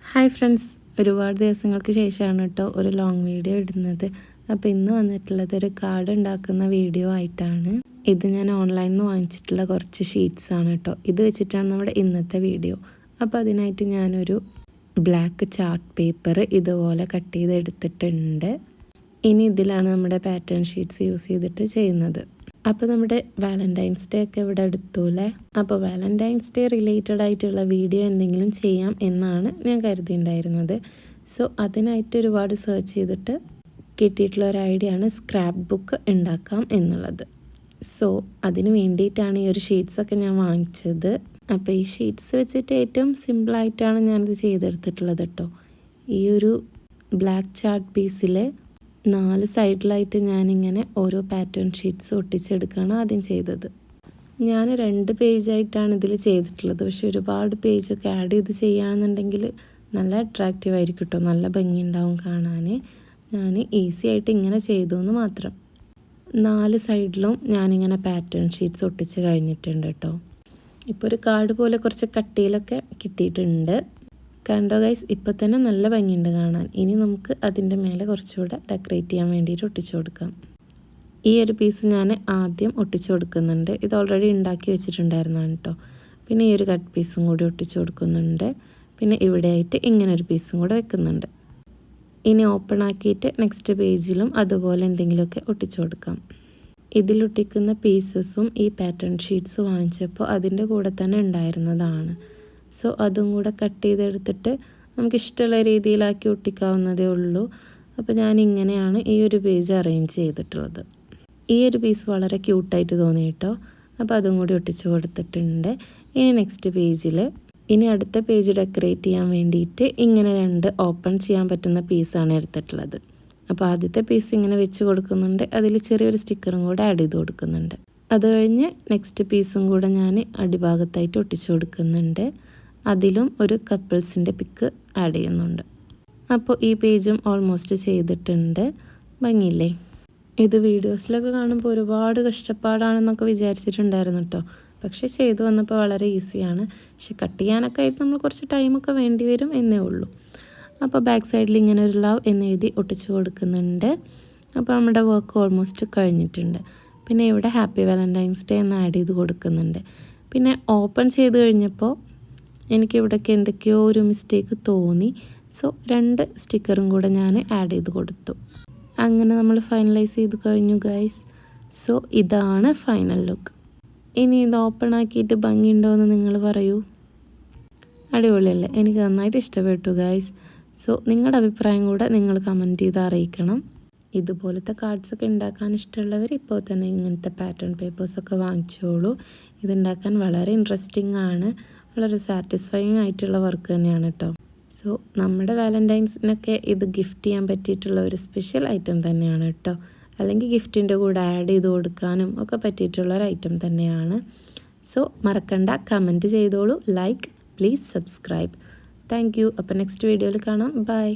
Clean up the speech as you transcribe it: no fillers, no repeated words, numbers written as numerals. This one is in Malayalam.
ഹായ് ഫ്രണ്ട്സ്, ഒരുപാട് ദിവസങ്ങൾക്ക് ശേഷമാണ് കേട്ടോ ഒരു ലോങ് വീഡിയോ ഇടുന്നത്. അപ്പോൾ ഇന്ന് വന്നിട്ടുള്ളത് ഒരു കാർഡ് ഉണ്ടാക്കുന്ന വീഡിയോ ആയിട്ടാണ്. ഇത് ഞാൻ ഓൺലൈനിൽ നിന്ന് വാങ്ങിച്ചിട്ടുള്ള കുറച്ച് ഷീറ്റ്സ് ആണ് കേട്ടോ. ഇത് വെച്ചിട്ടാണ് നമ്മുടെ ഇന്നത്തെ വീഡിയോ. അപ്പോൾ അതിനായിട്ട് ഞാനൊരു ബ്ലാക്ക് ചാർട്ട് പേപ്പർ ഇതുപോലെ കട്ട് ചെയ്തെടുത്തിട്ടുണ്ട്. ഇനി ഇതിലാണ് നമ്മുടെ പാറ്റേൺ ഷീറ്റ്സ് യൂസ് ചെയ്തിട്ട് ചെയ്യുന്നത്. അപ്പോൾ നമ്മുടെ വാലൻറ്റൈൻസ് ഡേ ഒക്കെ ഇവിടെ എടുത്തൂല്ലേ. അപ്പോൾ വാലൻറ്റൈൻസ് ഡേ റിലേറ്റഡ് ആയിട്ടുള്ള വീഡിയോ എന്തെങ്കിലും ചെയ്യാം എന്നാണ് ഞാൻ കരുതിയിട്ടുണ്ടായിരുന്നത്. സോ അതിനായിട്ട് ഒരുപാട് സെർച്ച് ചെയ്തിട്ട് കിട്ടിയിട്ടുള്ള ഒരു ഐഡിയ ആണ് സ്ക്രാപ്പ് ബുക്ക് ഉണ്ടാക്കാം എന്നുള്ളത്. സോ അതിന് വേണ്ടിയിട്ടാണ് ഈ ഒരു ഷീറ്റ്സൊക്കെ ഞാൻ വാങ്ങിച്ചത്. അപ്പോൾ ഈ ഷീറ്റ്സ് വെച്ചിട്ട് ഏറ്റവും സിമ്പിളായിട്ടാണ് ഞാനിത് ചെയ്തെടുത്തിട്ടുള്ളത് കേട്ടോ. ഈ ഒരു ബ്ലാക്ക് ചാർട്ട് പീസിൽ 4 സൈഡിലായിട്ട് ഞാനിങ്ങനെ ഓരോ പാറ്റേൺ ഷീറ്റ്സ് ഒട്ടിച്ചെടുക്കുകയാണ് ആദ്യം ചെയ്തത്. ഞാൻ 2 പേജായിട്ടാണ് ഇതിൽ ചെയ്തിട്ടുള്ളത്. പക്ഷെ ഒരുപാട് പേജൊക്കെ ആഡ് ചെയ്ത് ചെയ്യുകയാണെന്നുണ്ടെങ്കിൽ നല്ല അട്രാക്റ്റീവ് ആയിരിക്കും കേട്ടോ, നല്ല ഭംഗിയുണ്ടാവും കാണാൻ. ഞാൻ ഈസി ആയിട്ട് ഇങ്ങനെ ചെയ്തു എന്ന് മാത്രം. 4 സൈഡിലും ഞാനിങ്ങനെ പാറ്റേൺ ഷീറ്റ്സ് ഒട്ടിച്ച് കഴിഞ്ഞിട്ടുണ്ട് കേട്ടോ. ഇപ്പോൾ ഒരു കാർഡ് പോലെ കുറച്ച് കട്ടിയിലൊക്കെ കിട്ടിയിട്ടുണ്ട്. കണ്ടോ ഗൈസ്, ഇപ്പോൾ തന്നെ നല്ല ഭംഗിയുണ്ട് കാണാൻ. ഇനി നമുക്ക് അതിൻ്റെ മേലെ കുറച്ചുകൂടെ ഡെക്കറേറ്റ് ചെയ്യാൻ വേണ്ടിയിട്ട് ഒട്ടിച്ചു കൊടുക്കാം. ഈ ഒരു പീസ് ഞാൻ ആദ്യം ഒട്ടിച്ചു കൊടുക്കുന്നുണ്ട്. ഇത് ഓൾറെഡി ഉണ്ടാക്കി വെച്ചിട്ടുണ്ടായിരുന്നതാണ് കേട്ടോ. പിന്നെ ഈ ഒരു കട്ട് പീസും കൂടി ഒട്ടിച്ചു കൊടുക്കുന്നുണ്ട്. പിന്നെ ഇവിടെയായിട്ട് ഇങ്ങനൊരു പീസും കൂടെ വെക്കുന്നുണ്ട്. ഇനി ഓപ്പൺ ആക്കിയിട്ട് നെക്സ്റ്റ് പേജിലും അതുപോലെ എന്തെങ്കിലുമൊക്കെ ഒട്ടിച്ചു കൊടുക്കാം. ഇതിലൊട്ടിക്കുന്ന പീസസും ഈ പാറ്റേൺ ഷീറ്റ്സ് വാങ്ങിച്ചപ്പോൾ അതിൻ്റെ കൂടെ തന്നെ ഉണ്ടായിരുന്നതാണ്. സോ അതും കൂടെ കട്ട് ചെയ്തെടുത്തിട്ട് നമുക്കിഷ്ടമുള്ള രീതിയിലാക്കി ഒട്ടിക്കാവുന്നതേ ഉള്ളൂ. അപ്പോൾ ഞാനിങ്ങനെയാണ് ഈ ഒരു പേജ് അറേഞ്ച് ചെയ്തിട്ടുള്ളത്. ഈ ഒരു പീസ് വളരെ ക്യൂട്ടായിട്ട് തോന്നി കേട്ടോ. അപ്പോൾ അതും കൂടി ഒട്ടിച്ചു കൊടുത്തിട്ടുണ്ട്. ഇനി നെക്സ്റ്റ് പേജിൽ അടുത്ത പേജ് ഡെക്കറേറ്റ് ചെയ്യാൻ വേണ്ടിയിട്ട് ഇങ്ങനെ 2 ഓപ്പൺ ചെയ്യാൻ പറ്റുന്ന പീസാണ് എടുത്തിട്ടുള്ളത്. അപ്പോൾ ആദ്യത്തെ പീസ് ഇങ്ങനെ വെച്ച് കൊടുക്കുന്നുണ്ട്. അതിൽ ചെറിയൊരു സ്റ്റിക്കറും കൂടെ ആഡ് ചെയ്ത് കൊടുക്കുന്നുണ്ട്. അത് കഴിഞ്ഞ് നെക്സ്റ്റ് പീസും കൂടെ ഞാൻ അടിഭാഗത്തായിട്ട് ഒട്ടിച്ചു കൊടുക്കുന്നുണ്ട്. അതിലും ഒരു കപ്പിൾസിൻ്റെ പിക്ക് ആഡ് ചെയ്യുന്നുണ്ട്. അപ്പോൾ ഈ പേജും ഓൾമോസ്റ്റ് ചെയ്തിട്ടുണ്ട്. ഭംഗിയില്ലേ? ഇത് വീഡിയോസിലൊക്കെ കാണുമ്പോൾ ഒരുപാട് കഷ്ടപ്പാടാണെന്നൊക്കെ വിചാരിച്ചിട്ടുണ്ടായിരുന്നു കേട്ടോ. പക്ഷേ ചെയ്തു വന്നപ്പോൾ വളരെ ഈസിയാണ്. പക്ഷെ കട്ട് ചെയ്യാനൊക്കെ ആയിട്ട് നമ്മൾ കുറച്ച് ടൈമൊക്കെ വേണ്ടി വരും എന്നേ ഉള്ളൂ. അപ്പോൾ ബാക്ക് സൈഡിൽ ഇങ്ങനെ ഒരു ലവ് എന്നെഴുതി ഒട്ടിച്ചു കൊടുക്കുന്നുണ്ട്. അപ്പോൾ നമ്മുടെ വർക്ക് ഓൾമോസ്റ്റ് കഴിഞ്ഞിട്ടുണ്ട്. പിന്നെ ഇവിടെ ഹാപ്പി വാലൻറ്റൈൻസ് ഡേ എന്ന് ആഡ് ചെയ്ത് കൊടുക്കുന്നുണ്ട്. പിന്നെ ഓപ്പൺ ചെയ്ത് കഴിഞ്ഞപ്പോൾ എനിക്കിവിടേക്ക് എന്തൊക്കെയോ ഒരു മിസ്റ്റേക്ക് തോന്നി. സോ 2 സ്റ്റിക്കറും കൂടെ ഞാൻ ആഡ് ചെയ്ത് കൊടുത്തു. അങ്ങനെ നമ്മൾ ഫൈനലൈസ് ചെയ്ത് കഴിഞ്ഞു ഗൈസ്. സോ ഇതാണ് ഫൈനൽ ലുക്ക്. ഇനി ഇത് ഓപ്പൺ ആക്കിയിട്ട് ഭംഗിയുണ്ടോ എന്ന് നിങ്ങൾ പറയൂ. അടിപൊളിയല്ലേ? എനിക്ക് നന്നായിട്ട് ഇഷ്ടപ്പെട്ടു ഗൈസ്. സോ നിങ്ങളുടെ അഭിപ്രായം കൂടെ നിങ്ങൾ കമൻറ്റ് ചെയ്ത് അറിയിക്കണം. ഇതുപോലത്തെ കാർഡ്സൊക്കെ ഉണ്ടാക്കാൻ ഇഷ്ടമുള്ളവർ ഇപ്പോൾ തന്നെ ഇങ്ങനത്തെ പാറ്റേൺ പേപ്പേഴ്സൊക്കെ വാങ്ങിച്ചോളൂ. ഇതുണ്ടാക്കാൻ വളരെ ഇൻട്രസ്റ്റിംഗ് ആണ്. വളരെ സാറ്റിസ്ഫൈയിങ് ആയിട്ടുള്ള വർക്ക് തന്നെയാണ് കേട്ടോ. സോ നമ്മുടെ വാലൻറ്റൈൻസിനൊക്കെ ഇത് ഗിഫ്റ്റ് ചെയ്യാൻ പറ്റിയിട്ടുള്ള ഒരു സ്പെഷ്യൽ ഐറ്റം തന്നെയാണ് കേട്ടോ. അല്ലെങ്കിൽ ഗിഫ്റ്റിൻ്റെ കൂടെ ആഡ് ചെയ്ത് കൊടുക്കാനും ഒക്കെ പറ്റിയിട്ടുള്ള ഒരു ഐറ്റം തന്നെയാണ്. സോ മറക്കണ്ട, കമൻറ്റ് ചെയ്തോളൂ, like, please subscribe. Thank you. അപ്പോൾ നെക്സ്റ്റ് വീഡിയോയിൽ കാണാം. ബൈ.